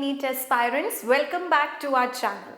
NEET aspirants, welcome back to our channel.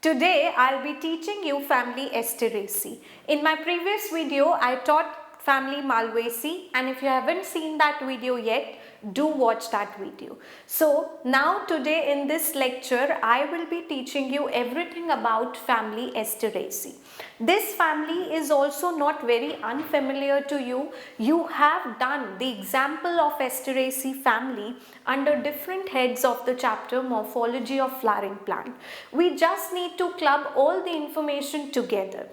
Today I'll be teaching you family Asteraceae. In my previous video I taught family Malvaceae, and if you haven't seen that video yet, do watch that video. So now today in this lecture I will be teaching you everything about family Asteraceae. This family is also not very unfamiliar to you. You have done the example of Asteraceae family under different heads of the chapter Morphology of Flowering Plant. We just need to club all the information together.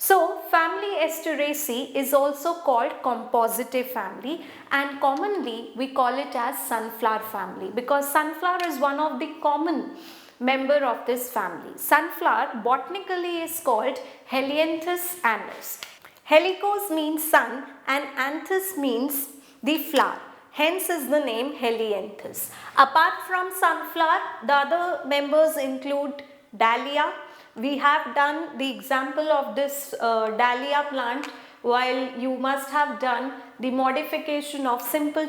So family Asteraceae is also called compositive family, and commonly we call it as sunflower family because sunflower is one of the common member of this family. Sunflower botanically is called Helianthus annus. Helicos means sun and anthus means the flower. Hence is the name Helianthus. Apart from sunflower, the other members include dahlia. We have done the example of this dahlia plant, while you must have done the modification of simple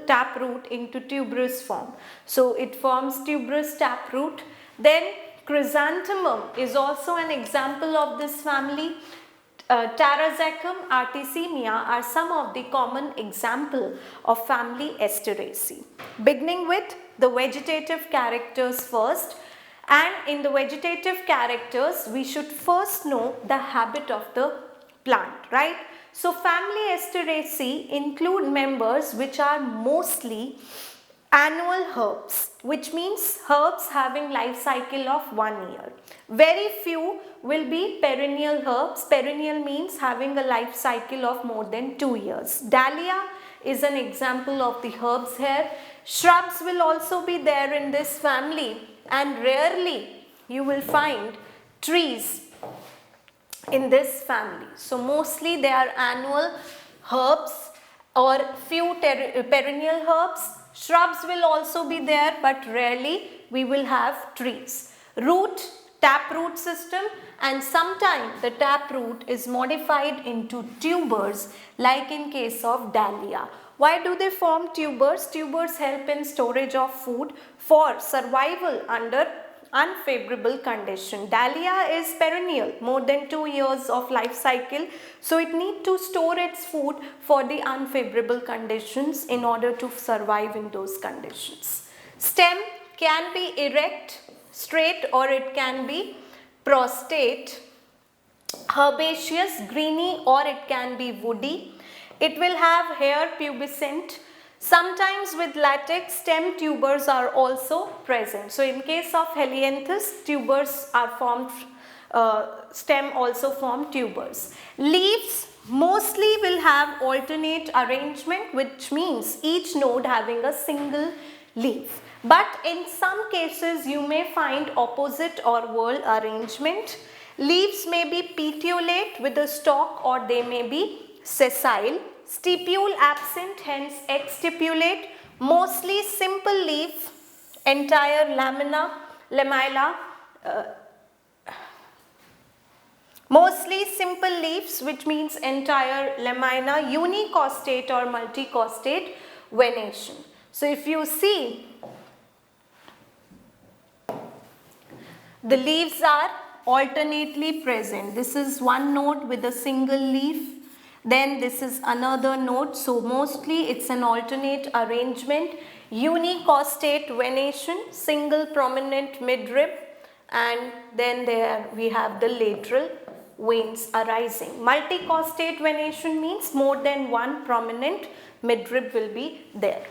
taproot into tuberous form. So it forms tuberous taproot. Then chrysanthemum is also an example of this family. Tarazacum, Artemisia are some of the common example of family Asteraceae. Beginning with the vegetative characters first. And in the vegetative characters, we should first know the habit of the plant, right? So family Asteraceae include members which are mostly annual herbs, which means herbs having life cycle of 1 year. Very few will be perennial herbs. Perennial means having a life cycle of more than 2 years. Dahlia is an example of the herbs here. Shrubs will also be there in this family, and rarely you will find trees in this family. So mostly they are annual herbs or few perennial herbs. Shrubs will also be there, but rarely we will have trees. Root, taproot system, and sometimes the taproot is modified into tubers, like in case of dahlia. Why do they form tubers? Tubers help in storage of food for survival under unfavorable condition. Dahlia is perennial, more than 2 years of life cycle, so it needs to store its food for the unfavorable conditions in order to survive in those conditions. Stem can be erect, straight, or it can be prostrate, herbaceous, greeny, or it can be woody. It will have hair pubescent. Sometimes with latex, stem tubers are also present. So in case of Helianthus, tubers are formed, stem also form tubers. Leaves mostly will have alternate arrangement, which means each node having a single leaf. But in some cases, you may find opposite or whorl arrangement. Leaves may be petiolate with a stalk, or they may be sessile. Stipule absent, hence exstipulate. Mostly simple leaf, entire lamella. Mostly simple leaves, which means entire lamina, unicostate or multicostate venation. So if you see, the leaves are alternately present. This is one node with a single leaf. Then this is another node. So mostly it's an alternate arrangement. Unicostate venation, single prominent midrib, and then there we have the lateral veins arising. Multicostate venation means more than one prominent midrib will be there.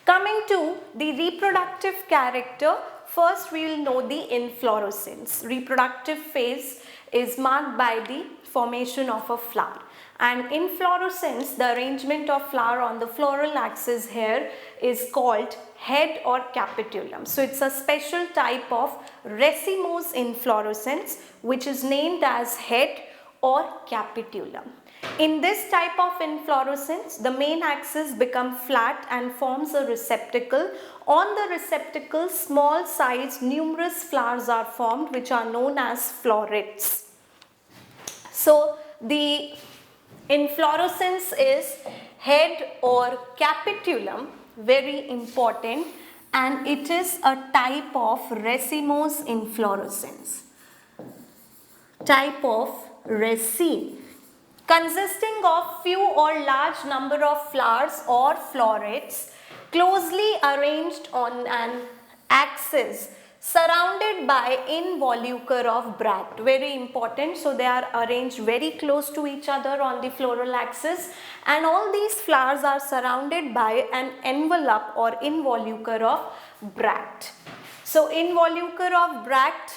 Coming to the reproductive character, first we will know the inflorescence. Reproductive phase is marked by the formation of a flower, and inflorescence, the arrangement of flower on the floral axis here, is called head or capitulum. So it's a special type of racemose inflorescence which is named as head or capitulum. In this type of inflorescence, the main axis becomes flat and forms a receptacle. On the receptacle, small sized numerous flowers are formed, which are known as florets. So the inflorescence is head or capitulum, very important. and it is a type of racemose inflorescence. Type of raceme consisting of few or large number of flowers or florets closely arranged on an axis surrounded by involucre of bract. Very important. So they are arranged very close to each other on the floral axis, and all these flowers are surrounded by an envelope or involucre of bract. So involucre of bract,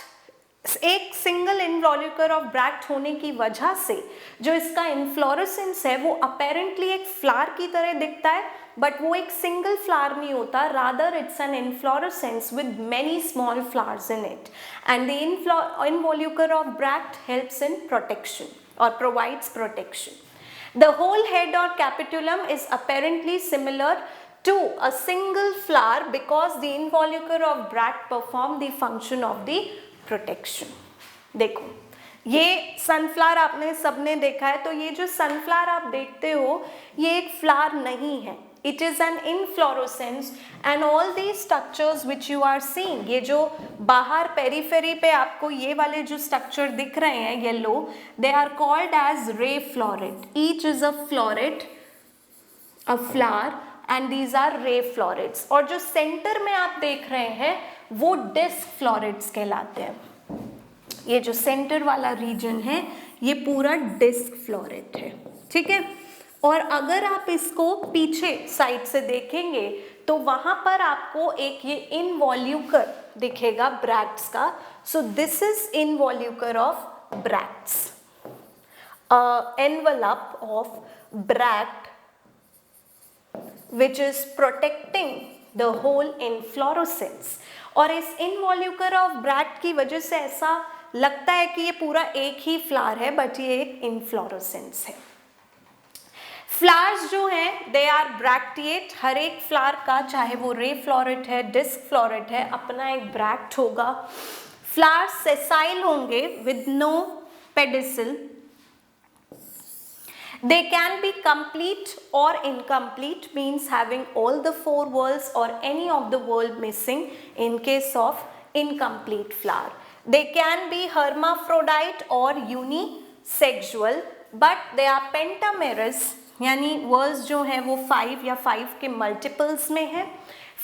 एक single इन्वॉल्यूकर of bract होने की वजह से जो इसका inflorescence है वो apparently एक फ्लावर की तरह दिखता है, बट वो एक सिंगल फ्लावर नहीं होता, rather it's an inflorescence with many small flowers in it, and the involucre of bract helps in protection और provides protection. The whole head or capitulum is apparently similar to a single flower because the involucre of bract perform the function of the protection. देखो ये sunflower आपने सबने देखा है, तो ये जो सनफ्लावर आप देखते हो ये एक फ्लावर नहीं है, it is an inflorescence and all these structures which you are seeing, ये जो बाहर पेरीफेरी पे आपको ये वाले जो स्ट्रक्चर दिख रहे हैं yellow, they are called as ray floret. Each is a floret, a flower, and these are ray florets. और जो सेंटर में आप देख रहे हैं वो डिस्क फ्लोरेट्स कहलाते हैं. ये जो सेंटर वाला रीजन है ये पूरा डिस्क फ्लोरेट है, ठीक है. और अगर आप इसको पीछे साइड से देखेंगे तो वहां पर आपको एक ये इनवॉल्यूकर दिखेगा ब्रैक्ट्स का. So this is involucre of bracts, envelope of bract which is protecting the whole inflorescence. और इस इनवॉल्यूकर ऑफ ब्रैक्ट की वजह से ऐसा लगता है कि ये पूरा एक ही फ्लावर है, बट ये एक इनफ्लोरेसेंस है. फ्लावर्स जो हैं दे आर ब्रैक्टिएट. हर एक फ्लावर का, चाहे वो रे फ्लोरेट है, डिस्क फ्लोरेट है, अपना एक ब्रैक्ट होगा. फ्लावर्स सेसाइल होंगे with no pedicel. They can be complete or incomplete, means having all the four whorls or any of the whorl missing in case of incomplete flower. They can be hermaphrodite or unisexual, but they are pentamerous, यानी whorls जो हैं वो 5 या 5 के multiples में है.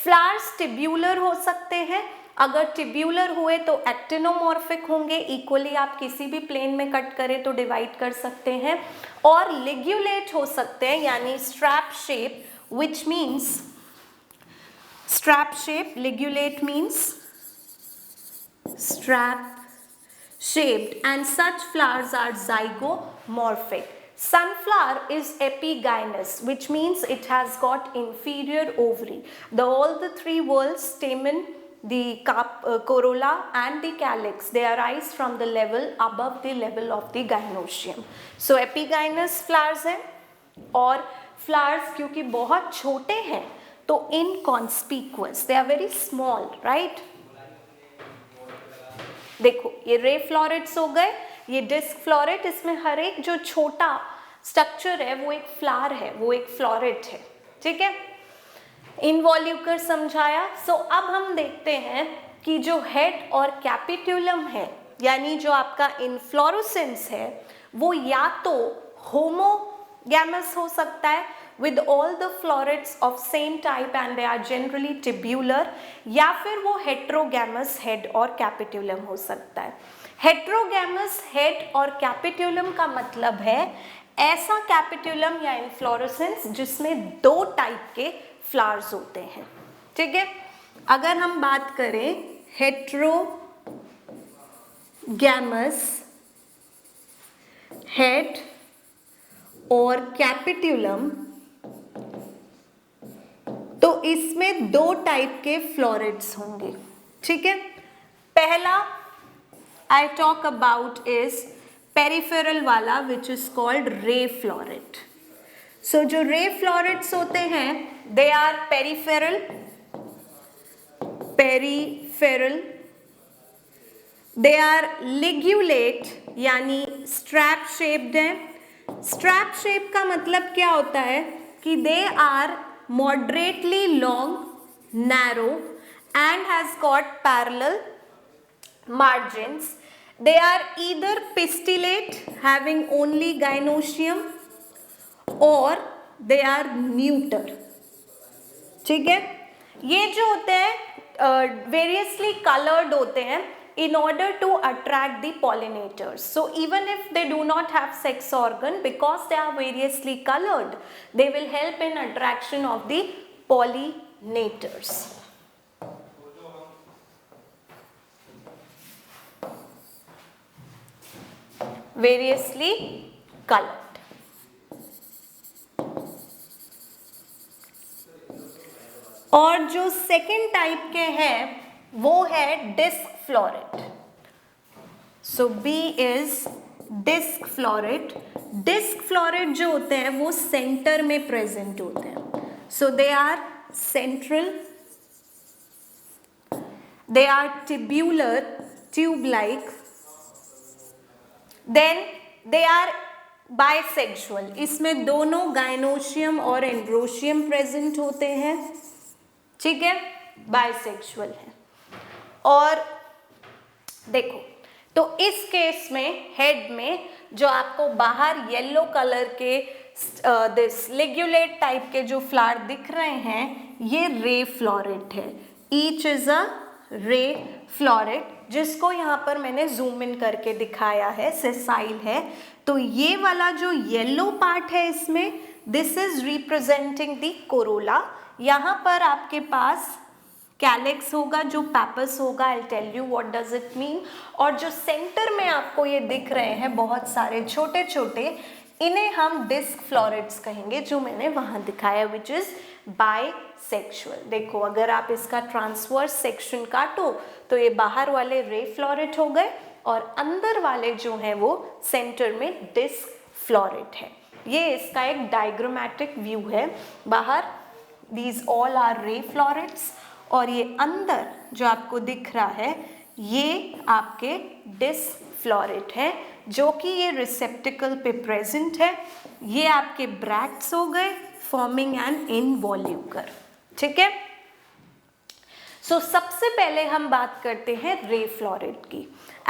Flowers tubular हो सकते हैं. अगर ट्यूब्यूलर हुए तो एक्टिनोमॉर्फिक होंगे, इक्वली आप किसी भी प्लेन में कट करें तो डिवाइड कर सकते हैं. और लिग्यूलेट हो सकते हैं, यानी strap shape, which means strap shape. Ligulate means strap shaped, and such flowers are zygomorphic. Sunflower is epigynous, which means it has got inferior ovary. All the three whorls, stamen, the corolla and the calyx, they arise from the level above the level of the gynoecium. So epigynous flowers हैं. और flowers क्योंकि बहुत छोटे हैं तो inconspicuous, they are very small, right? देखो ये ray florets हो गए, ये डिस्क फ्लोरेट. इसमें हर एक जो छोटा स्ट्रक्चर है वो एक फ्लावर है, वो एक फ्लोरेट है, ठीक है. इनवॉल्यूकर समझाया. सो अब हम देखते हैं कि जो हेड और कैपिट्यूलम है, यानी जो आपका इन्फ्लोरेसेंस है, वो या तो होमोगैमस हो सकता है with all the florets of same type and they are generally tubular, या फिर वो heterogamous head और capitulum हो सकता है. heterogamous head और capitulum का मतलब है ऐसा capitulum या inflorescence जिसमें दो टाइप के फ्लावर्स होते हैं, ठीक है. अगर हम बात करें heterogamous head और कैपिट्यूलम, तो इसमें दो टाइप के फ्लोरेट्स होंगे, ठीक है. पहला I talk about is peripheral वाला, which is called ray floret. So जो रे फ्लोरेट्स होते हैं they are peripheral, they are ligulate यानी स्ट्रैप शेप्ड है. स्ट्रैप शेप का मतलब क्या होता है कि they are moderately long, narrow and has got parallel margins. They are either pistillate having only gynoecium or they are neuter. ठीक है, ये जो होते हैं variously colored होते हैं in order to attract the pollinators. So even if they do not have sex organ, because they are variously colored, they will help in attraction of the pollinators. Variously colored. और जो second type के हैं वो है disc floret. So B is disc floret. Disc floret जो होते हैं वो सेंटर में प्रेजेंट होते हैं. So they are central, they are tubular, tube like, then they are bisexual. इसमें दोनों गाइनोशियम और एंड्रोशियम प्रेजेंट होते हैं. ठीक है, बाइसेक्सुअल है. और देखो, तो इस केस में हेड में जो आपको बाहर येलो कलर के दिस लिग्युलेट टाइप के जो फ्लावर दिख रहे हैं, ये रे फ्लोरेट है. ईच इज अ रे फ्लोरेट, जिसको यहाँ पर मैंने जूम इन करके दिखाया है, सेसाइल है. तो ये वाला जो येलो पार्ट है इसमें, this is representing the corolla. यहाँ पर आपके पास कैलिक्स होगा जो पैपस होगा. I tell you what does it mean. और जो सेंटर में आपको ये दिख रहे हैं बहुत सारे छोटे छोटे, इन्हें हम डिस्क फ्लोरेट्स कहेंगे, जो मैंने वहाँ दिखाया, विच इज बाइसेक्सुअल. देखो, अगर आप इसका ट्रांसवर्स सेक्शन काटो तो ये बाहर वाले रे फ्लोरेट हो गए और अंदर वाले जो हैं वो सेंटर में डिस्क फ्लोरेट है. ये इसका एक डायग्रामेटिक व्यू है. बाहर these all are ray florets और ये अंदर जो आपको दिख रहा है ये आपके डिस्क फ्लोरेट है, जो कि ये रिसेप्टिकल पे प्रेजेंट है. ये आपके ब्रैक्ट्स हो गए फॉर्मिंग एन इनवॉल्यूकर. ठीक है. सो सबसे पहले हम बात करते हैं रे फ्लोरेट की.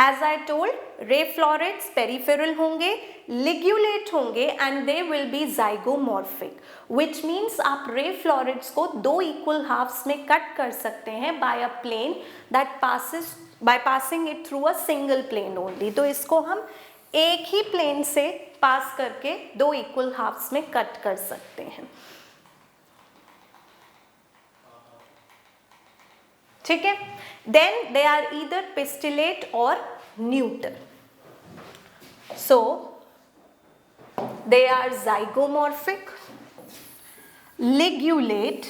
As I told, ray florets peripheral होंगे, लिग्युलेट होंगे and they will be zygomorphic, which means आप रे फ्लोरेट्स को दो इक्वल हाफ्स में कट कर सकते हैं by a plane that passes by passing it through a single plane only. तो इसको हम एक ही प्लेन से पास करके दो इक्वल हाफ्स में कट कर सकते हैं. ठीक है. Then they are either pistillate और neuter. So they are zygomorphic, ligulate,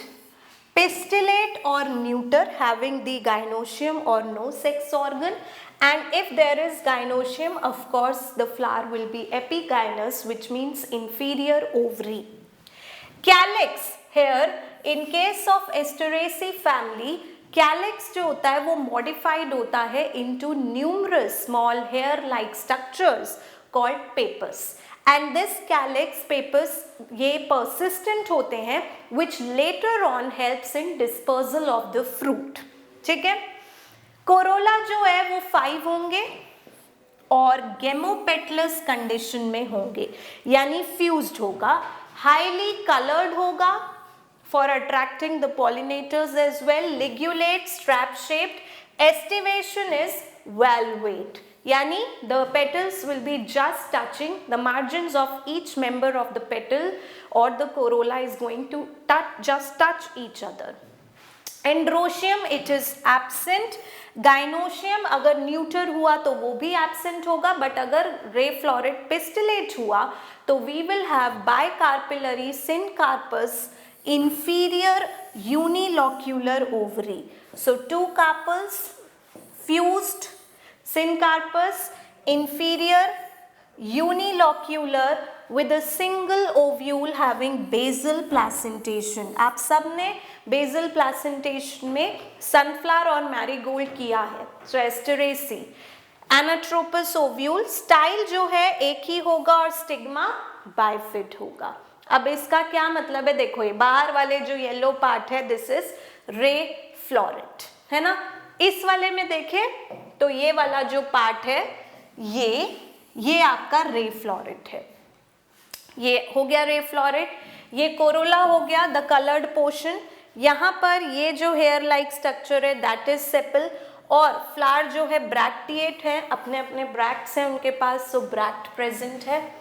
pistillate or neuter having the gynoecium or no sex organ, and if there is gynoecium, of course the flower will be epigynous, which means inferior ovary. Calyx, here in case of Asteraceae family, calyx जो होता है वो modified होता है into numerous small hair like structures called pappus. And this calyx pappus ये persistent होते हैं, which later on helps in dispersal of the fruit. ठीक है. कोरोला जो है वो 5 होंगे और गेमोपेटलस कंडीशन में होंगे, यानी फ्यूज्ड होगा, हाईली कलर्ड होगा for attracting the pollinators as well, ligulate, strap shaped. Estivation is valvate, yani the petals will be just touching, the margins of each member of the petal or the corolla is going to just touch each other. Androecium it is absent. Gynoecium अगर neuter हुआ तो वो भी absent होगा, but अगर ray floret pistillate हुआ तो we will have bicarpillary syncarpus inferior unilocular ovary. So two carpels, fused syncarpus, inferior unilocular with a single ovule having basal placentation. आप सब ने basal placentation में sunflower और marigold किया है. So Asteraceae. Anatropous ovule, style जो है एक ही होगा और stigma bifid होगा. अब इसका क्या मतलब है, देखो ये बाहर वाले जो येलो पार्ट है, दिस इज रे फ्लोरेट. है ना। इस वाले में देखें तो ये वाला जो पार्ट है ये आपका रे फ्लोरेट है, ये हो गया रे फ्लोरेट। ये कोरोला हो गया द कलर्ड पोर्शन। यहाँ पर ये जो हेयर लाइक स्ट्रक्चर है दैट इज सेपल, और फ्लावर जो है ब्रैक्टिएट है, अपने अपने ब्रैक्ट्स हैं उनके पास, सो ब्रैक्ट प्रेजेंट है।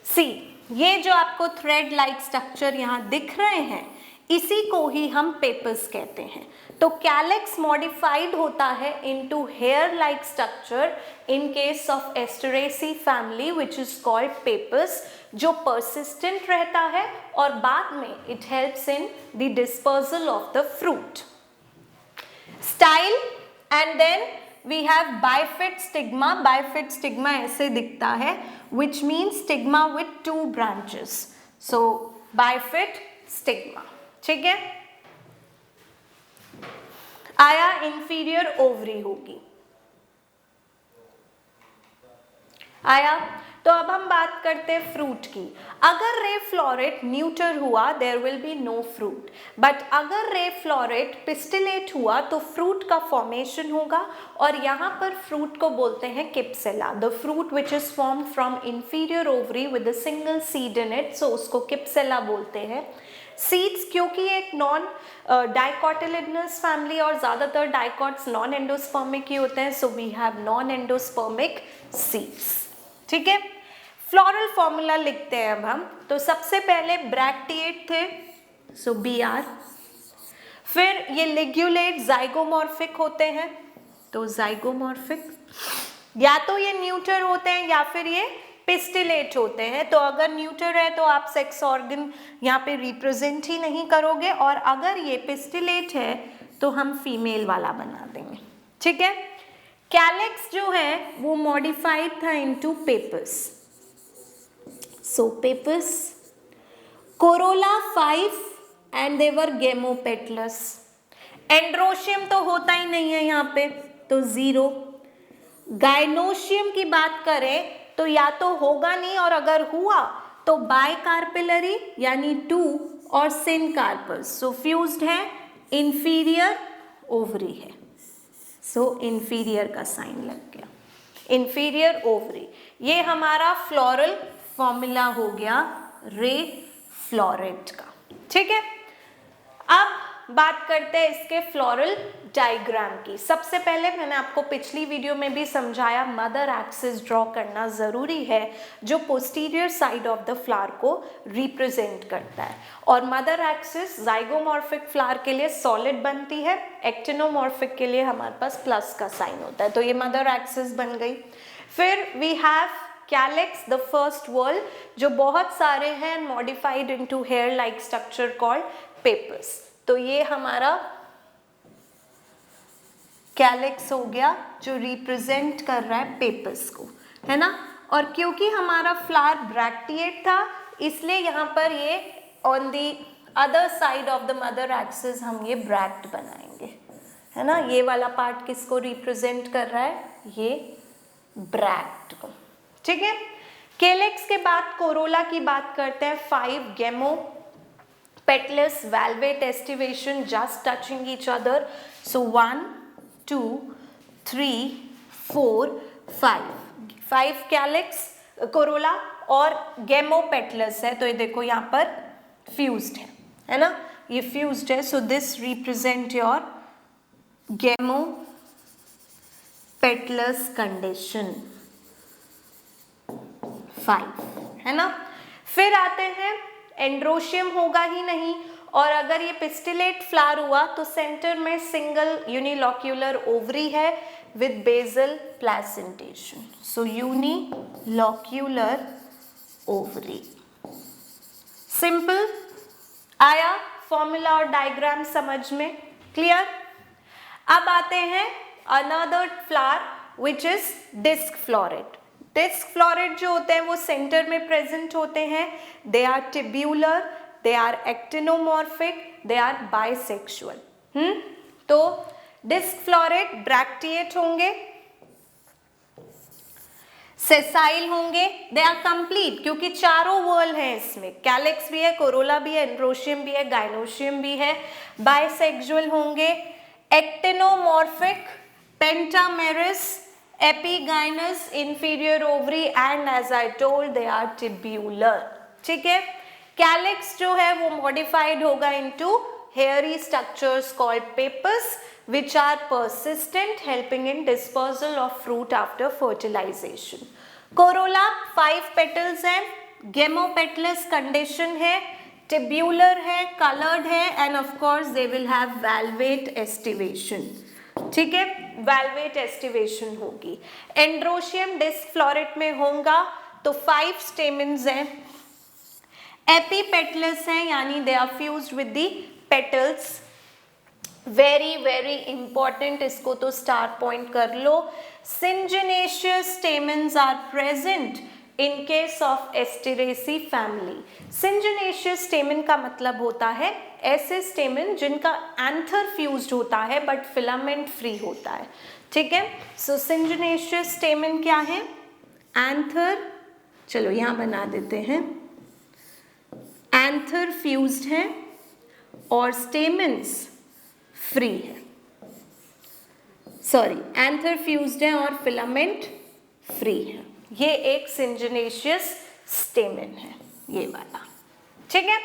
सी ये जो आपको थ्रेड लाइक स्ट्रक्चर यहाँ दिख रहे हैं इसी को ही हम पेपर्स कहते हैं। तो कैलेक्स मॉडिफाइड होता है into hair like structure in case of Asteraceae family which is called pappus, जो परसिस्टेंट रहता है और बाद में it helps in the dispersal of the fruit. Style and then we have bifid stigma. Bifid stigma ऐसे दिखता है which means stigma with two branches, so bifid stigma। ठीक है, आया inferior ovary होगी, आया। तो अब हम बात करते हैं फ्रूट की। अगर रे फ्लोरेट न्यूटर हुआ there will be no fruit, but अगर रे फ्लोरेट पिस्टिलेट हुआ तो फ्रूट का फॉर्मेशन होगा, और यहाँ पर फ्रूट को बोलते हैं cypsela, the fruit which is formed from inferior ovary with a single seed in it, so उसको किप्सेला बोलते हैं। सीड्स क्योंकि एक नॉन डाइकोटिलिडनस फैमिली और ज़्यादातर डाइकॉट्स नॉन एंडोस्पर्मिक ही होते हैं, so we have non endospermic seeds. ठीक है, फ्लोरल फॉर्मूला लिखते हैं अब हम। तो सबसे पहले ब्रैक्टिएट थे, सो बी आर, फिर ये लिग्यूलेट जाइगोमॉर्फिक होते हैं, तो जाइगोमॉर्फिक, या तो ये न्यूटर होते हैं या फिर ये पिस्टिलेट होते हैं। तो अगर न्यूटर है तो आप सेक्स ऑर्गन यहाँ पे रिप्रेजेंट ही नहीं करोगे, और अगर ये पिस्टिलेट है तो हम फीमेल वाला बना देंगे। ठीक है, कैलेक्स जो है वो मॉडिफाइड था into pappus, so pappus. Corolla 5 and they were gamopetalous. Androecium तो होता ही नहीं है यहाँ पे, तो 0। गाइनोशियम की बात करें तो या तो होगा नहीं, और अगर हुआ तो बाइकार्पिलरी यानी 2 और सिनकार्पस, सो फ्यूज्ड है, इंफीरियर ओवरी है, सो इंफीरियर का साइन लग गया, इंफीरियर ओवरी। ये हमारा फ्लोरल फॉर्मूला हो गया रे फ्लोरेट का। ठीक है, अब बात करते हैं इसके फ्लोरल डायग्राम की। सबसे पहले मैंने आपको पिछली वीडियो में भी समझाया मदर एक्सिस ड्रॉ करना ज़रूरी है, जो posterior side of the flower को रिप्रेजेंट करता है। और मदर एक्सिस जाइगोमॉर्फिक फ्लावर के लिए सॉलिड बनती है, एक्टिनोमॉर्फिक के लिए हमारे पास प्लस का साइन होता है, तो ये मदर एक्सिस बन गई। फिर we have calyx the first whorl, जो बहुत सारे हैं, modified into hair like structure called pappus. तो ये हमारा कैलेक्स हो गया जो रिप्रेजेंट कर रहा है पेपर्स को, है ना। और क्योंकि हमारा फ्लावर ब्रैक्टिएट था इसलिए यहाँ पर ये on the other side of the mother axis हम ये ब्रैक्ट बनाएंगे, है ना। ये वाला पार्ट किसको रिप्रेजेंट कर रहा है, ये ब्रैक्ट को। ठीक है, कैलेक्स के बाद कोरोला की बात करते हैं। 5 गेमो petalous valvate estivation just touching each other, so 1 2 3 4 5 calyx Corolla और गेमो पेटलस है, तो ये देखो यहाँ पर फ्यूज्ड है ना, ये फ्यूज्ड है, सो दिस रिप्रेजेंट योर गेमो पेटलस कंडीशन 5, है ना। फिर आते हैं एंड्रोशियम होगा ही नहीं, और अगर ये पिस्टिलेट फ्लावर हुआ तो सेंटर में सिंगल यूनिलॉक्यूलर ओवरी है with basal placentation, so unilocular ovary. Simple, आया फॉर्मूला और डायग्राम समझ में, क्लियर। अब आते हैं another flower which is disc floret. Disc floret जो होते हैं वो सेंटर में प्रेजेंट होते हैं, they are tubular, they are actinomorphic, they are bisexual. तो डिस्क फ्लोरेट ब्रैक्टिएट होंगे, सेसाइल होंगे, दे आर कंप्लीट क्योंकि चारों वर्ल हैं इसमें, कैलेक्स भी है, कोरोला भी है, एंड्रोशियम भी है, गाइनोशियम भी है, बाइसेक्सुअल होंगे, actinomorphic, pentamerous, epigynous, inferior ovary and as I told they are tubular. ठीक है, कैलिक्स जो है वो मॉडिफाइड होगा into hairy structures called pappus which are persistent helping in dispersal of fruit after fertilization. Corolla 5 petals है, gamopetalous condition है, tubular है, colored है and of course they will have valvate estivation. ठीक है, valvate estivation होगी. Androecium disc floret में होगा तो 5 stamens हैं, epipetalous है यानी they are fused with the petals. Very very important, इसको तो स्टार पॉइंट कर लो. Syngenesious stamens are present in case of Asteraceae family. Syngenesious stamen का मतलब होता है ऐसे स्टेमन जिनका एंथर फ्यूज्ड होता है बट फिलामेंट फ्री होता है. ठीक है, सो सिंजिनेशियस स्टेमन क्या है? एंथर, चलो यहाँ बना देते हैं, एंथर फ्यूज्ड है और स्टेमन्स फ्री है, सॉरी एंथर फ्यूज्ड है और फिलामेंट फ्री है. ये एक सिंजिनेशियस स्टेमन है, ये वाला. ठीक है,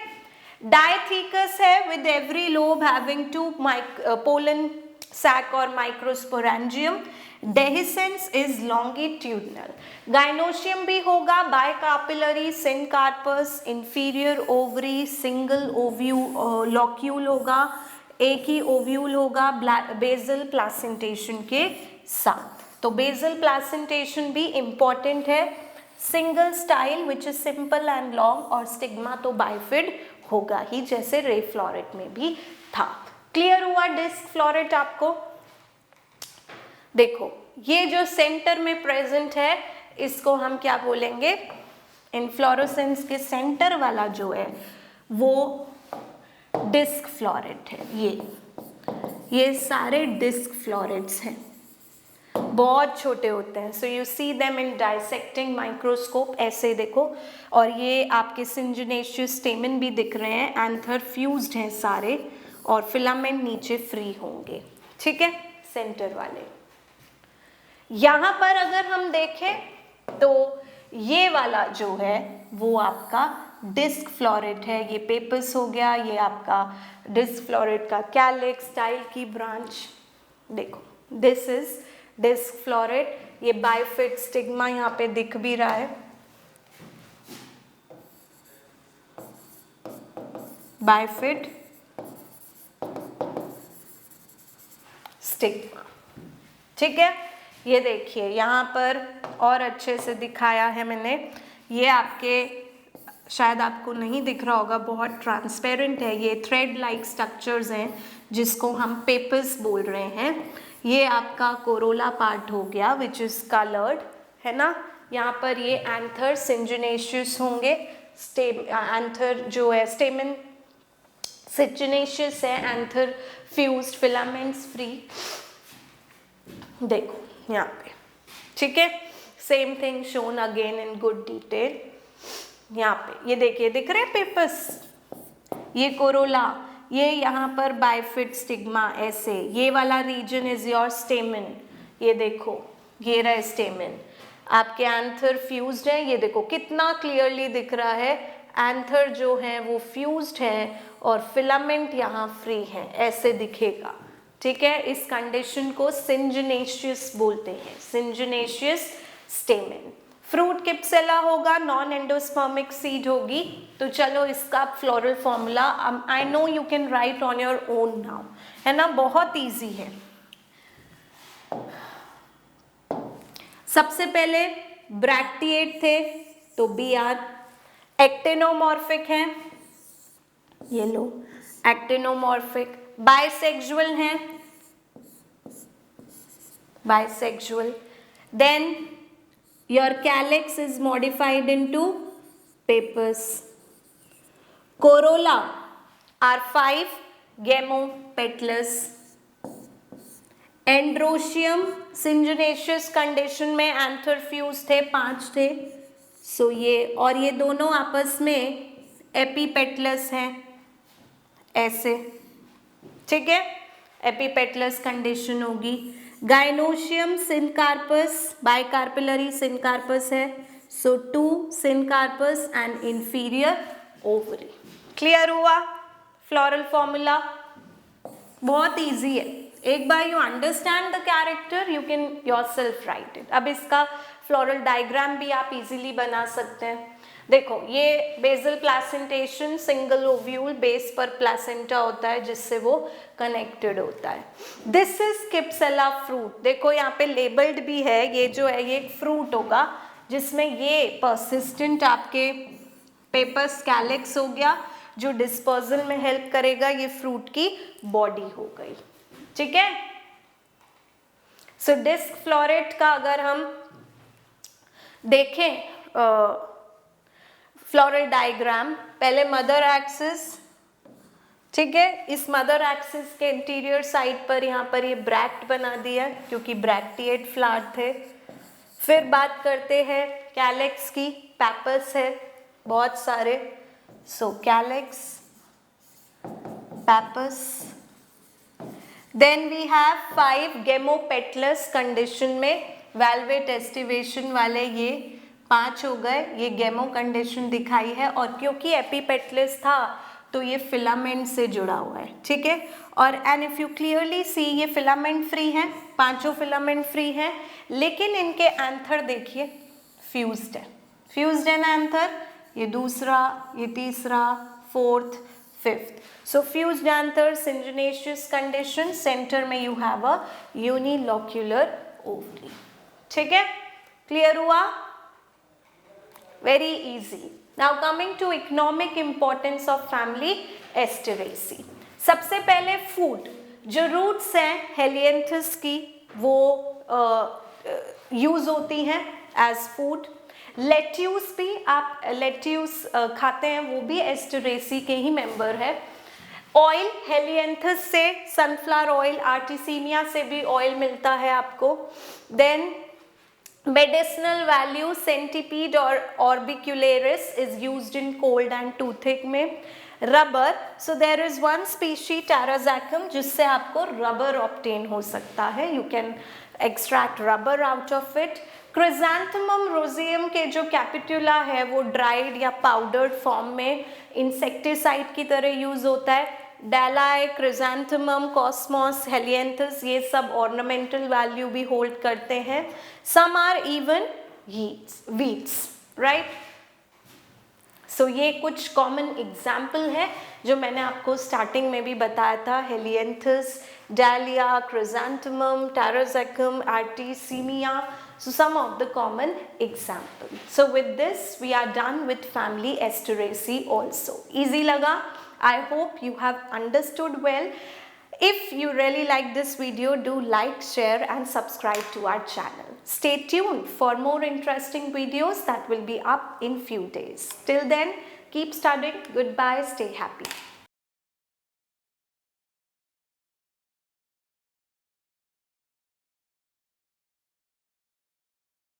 डायथीकस है with every lobe having 2 pollen sac or microsporangium. Dehiscence is longitudinal. Gynoecium भी होगा, bicarpillary, syncarpus, inferior ovary, single locule होगा, एक ही ओव्यूल होगा बेसल प्लासेंटेशन के साथ. तो बेसल प्लासेंटेशन भी इंपॉर्टेंट है. Single style which is simple and long और स्टिग्मा तो बाइफिड होगा ही जैसे रे फ्लोरेट में भी था. क्लियर हुआ डिस्क फ्लोरेट आपको? देखो ये जो सेंटर में प्रेजेंट है इसको हम क्या बोलेंगे? इनफ्लोरेसेंस के सेंटर वाला जो है वो डिस्क फ्लोरेट है. ये सारे डिस्क फ्लोरेट्स हैं, बहुत छोटे होते हैं. So you see them in dissecting microscope, ऐसे देखो. और ये आपके सिंजिनेशियस स्टेमन भी दिख रहे हैं, एंथर फ्यूज्ड हैं सारे और फिलामेंट नीचे फ्री होंगे. ठीक है, सेंटर वाले. यहाँ पर अगर हम देखें तो ये वाला जो है वो आपका डिस्क फ्लोरेट है. ये पेपर्स हो गया, ये आपका डिस्क फ्लोरेट का कैलिक्स स्टाइल की ब्रांच. देखो दिस इज डिस्क फ्लोरेट. ये बाइफिड स्टिग्मा यहाँ पे दिख भी रहा है, बाइफिड स्टिग्मा. ठीक है, ये देखिए यहाँ पर और अच्छे से दिखाया है मैंने. ये आपके शायद आपको नहीं दिख रहा होगा, बहुत ट्रांसपेरेंट है. ये थ्रेड लाइक स्ट्रक्चर्स हैं जिसको हम पेपर्स बोल रहे हैं. ये आपका कोरोला पार्ट हो गया विच इज़ कलर्ड, है ना. यहाँ पर ये एंथर सिंजिनेशियस होंगे. एंथर जो है स्टेमन सिंजिनेशियस है, एंथर फ्यूज्ड, फिलामेंट्स फ्री. देखो यहाँ पे. ठीक है, same thing shown again in good detail. यहाँ पे ये देखिए दिख रहे हैं पेपर्स, ये कोरोला, ये यहाँ पर बाइफिड स्टिग्मा ऐसे. ये वाला रीजन इज योर स्टेमन. ये देखो ये रहा स्टेमन, आपके एंथर फ्यूज्ड है. ये देखो कितना क्लियरली दिख रहा है, एंथर जो है वो फ्यूज्ड है और फिलामेंट यहाँ फ्री है, ऐसे दिखेगा. ठीक है, इस कंडीशन को सिंजिनेशियस बोलते हैं, सिंजिनेशियस स्टेमन. फ्रूट किप्सेला होगा, नॉन एंडोस्पर्मिक सीड होगी. तो चलो इसका floral formula I know you can write on your own now, है ना, बहुत इजी है. सबसे पहले ब्रैक्टिएट थे तो बी आर. एक्टिनोमॉर्फिक हैं, ये लो एक्टिनोमॉर्फिक. बाइसेक्सुअल हैं, bisexual. Then your calyx is modified into papers. Corolla are 5 gamopetalous. Androecium syngenaceous condition में anther fused थे, 5 थे. So ये और ये दोनों आपस में epipetalous हैं ऐसे. ठीक है, एपिपेटलस कंडीशन होगी। गाइनोशियम सिनकार्पस, बाइकार्पिलरी सिनकार्पस है, so 2 syncarpous and inferior ovary. Clear हुआ फ्लोरल फॉर्मूला? बहुत इजी है, एक बार you understand the character you can yourself write it. अब इसका फ्लोरल डायग्राम भी आप इजीली बना सकते हैं। देखो ये basal placentation, single ovule, base पर प्लासेंटा होता है जिससे वो कनेक्टेड होता है। दिस इज किप्सेला फ्रूट, देखो यहाँ पे लेबल्ड भी है, ये जो है ये एक फ्रूट होगा जिसमें ये परसिस्टेंट आपके पेपर्स कैलेक्स हो गया जो डिस्पर्जल में हेल्प करेगा, ये फ्रूट की बॉडी हो गई। ठीक है, सो डिस्क फ्लोरेट का अगर हम देखें फ्लोरल डायग्राम, पहले मदर एक्सिस, ठीक है, इस मदर एक्सिस के इंटीरियर साइड पर यहाँ पर ये ब्रैक्ट बना दिया क्योंकि ब्रैक्टिएट फ्लावर थे। फिर बात करते हैं कैलेक्स की, पैपस है बहुत सारे, so calyx, pappus. Then we have 5 gamopetalous condition में, वेलवेट एस्टिवेशन वाले ये 5 हो गए, ये गेमो कंडीशन दिखाई है, और क्योंकि एपिपेटलस था तो ये फिलामेंट से जुड़ा हुआ है। ठीक है, और and if you clearly see ये फिलामेंट फ्री हैं, पांचों फिलामेंट फ्री हैं, लेकिन इनके एंथर देखिए फ्यूज्ड है, फ्यूज्ड है ना एंथर, ये दूसरा, ये तीसरा, फोर्थ, फिफ्थ। सो फ्यूज्ड एंथर, सिंजिनेशियस कंडीशन, सेंटर में you have a unilocular ovary. ठीक है, क्लियर हुआ? Very easy. Now coming to economic importance of family Asteraceae. सबसे पहले फूड, जो रूट्स हैं हेलियंथस की वो यूज होती हैं एज फूड। लेट्यूस भी, आप लेट्यूस खाते हैं, वो भी एस्टेरेसी के ही मेंबर है। ऑयल हेलियंथस से, सनफ्लावर ऑयल, आर्टिसीमिया से भी ऑयल मिलता है आपको। Then medicinal value, centipede or orbicularis is used in cold and toothache में। Rubber, so there is one species Tarazacum जिससे आपको रबर ऑब्टेन हो सकता है, you can extract rubber out of it। क्रिजेंथेमम रोजियम के जो कैपिटुला है वो ड्राइड या पाउडर्ड फॉर्म में इंसेक्टिसाइड की तरह यूज होता है। डालाई, क्रिजेंथेमम, कॉस्मोस, हेलियंथस, ये सब ऑर्नामेंटल वैल्यू भी होल्ड करते हैं। Some are even weeds, right. So ये कुछ कॉमन एग्जाम्पल है जो मैंने आपको स्टार्टिंग में भी बताया था, हेलियंथस, डालिया, क्रिजेंथेमम, टाराज़ेकम, आर्टिसीमिया, so some of the common examples. So with this we are done with family Asteraceae also. Easy laga? I hope you have understood well. If you really like this video, do like, share and subscribe to our channel. Stay tuned for more interesting videos that will be up in few days. Till then, keep studying. Goodbye. Stay happy.